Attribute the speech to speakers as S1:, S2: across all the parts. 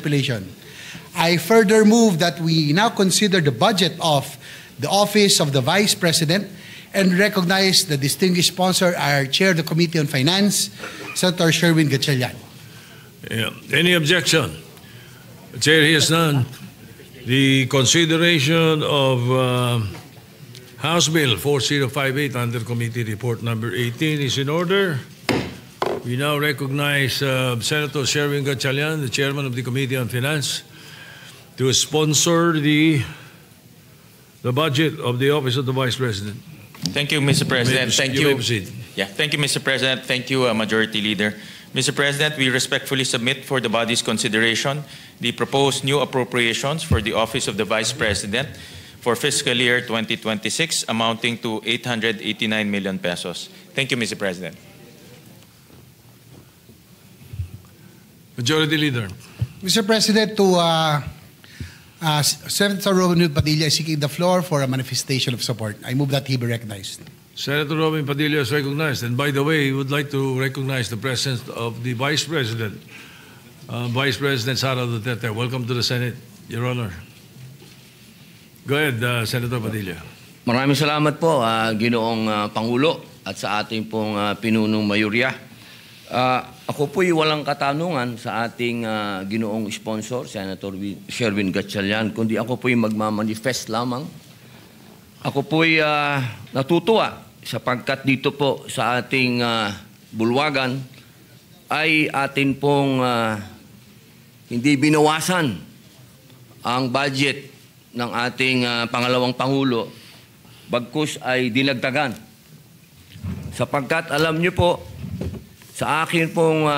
S1: interpellation. I further move that we now consider the budget of the Office of the Vice President and recognize the distinguished sponsor, our Chair of the Committee on Finance, Senator Sherwin Gatchalian.
S2: Yeah. Any objection? The Chair hears none. The consideration of House Bill 4058 under Committee Report number 18 is in order. We now recognize Senator Sherwin Gatchalian, the Chairman of the Committee on Finance, to sponsor the budget of the Office of the Vice President.
S3: Thank you, Mr. President. Thank you.
S2: Yeah.
S3: Thank you, Mr. President. Thank you, Majority Leader. Mr. President, we respectfully submit for the body's consideration the proposed new appropriations for the Office of the Vice President for fiscal year 2026 amounting to 889 million pesos. Thank you, Mr. President.
S2: Majority Leader.
S1: Mr. President, to Senator Robin Padilla is seeking the floor for a manifestation of support. I move that he be recognized.
S2: Senator Robin Padilla is recognized. And by the way, we would like to recognize the presence of the Vice President, Vice President Sara Duterte. Welcome to the Senate, Your Honor. Go ahead, Senator Padilla.
S4: Maraming salamat po, Ginoong Pangulo at sa ating pong pinunong mayorya. Ako po'y walang katanungan sa ating ginoong sponsor, Senator Sherwin Gatchalian, kundi ako po'y magmamanifest lamang. Ako po'y natutuwa sapagkat dito po sa ating bulwagan ay atin pong hindi binawasan ang budget ng ating pangalawang Pangulo, bagkus ay dinagdagan. Sapagkat alam niyo po, sa akin pong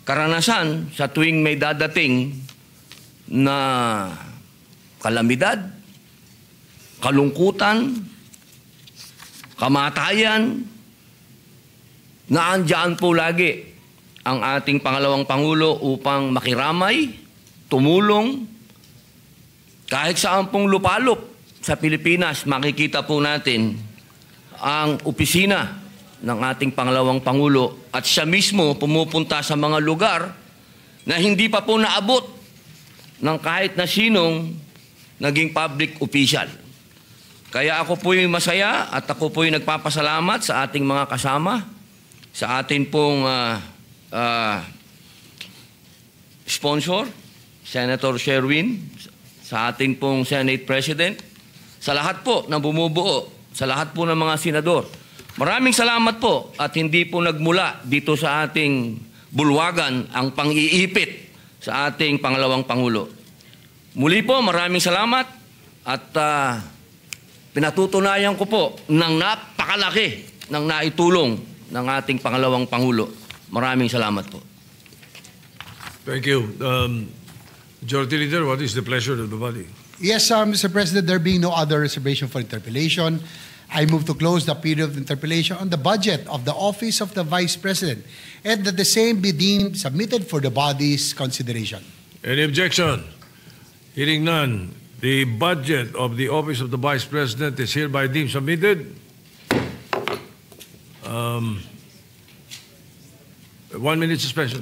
S4: karanasan sa tuwing may dadating na kalamidad, kalungkutan, kamatayan, naandyan po lagi ang ating pangalawang Pangulo upang makiramay, tumulong. Kahit saan pong lupalop sa Pilipinas, makikita po natin ang opisina ng ating pangalawang Pangulo at siya mismo pumupunta sa mga lugar na hindi pa po naabot ng kahit na sinong naging public official. Kaya ako po'y masaya at ako po'y nagpapasalamat sa ating mga kasama, sa ating pong sponsor, Senator Sherwin, sa ating pong Senate President, sa lahat po na bumubuo, sa lahat po ng mga senador. Maraming salamat po at hindi po nagmula dito sa ating bulwagan ang pang-iipit sa ating pangalawang Pangulo. Muli po, maraming salamat at pinatutunayan ko po ng napakalaki ng naitulong ng ating pangalawang Pangulo. Maraming salamat po.
S2: Thank you. Majority Leader, what is the pleasure of the body?
S1: Yes, Mr. President, there being no other reservation for interpellation, I move to close the period of interpellation on the budget of the Office of the Vice President and that the same be deemed submitted for the body's consideration.
S2: Any objection? Hearing none, the budget of the Office of the Vice President is hereby deemed submitted. 1 minute suspension.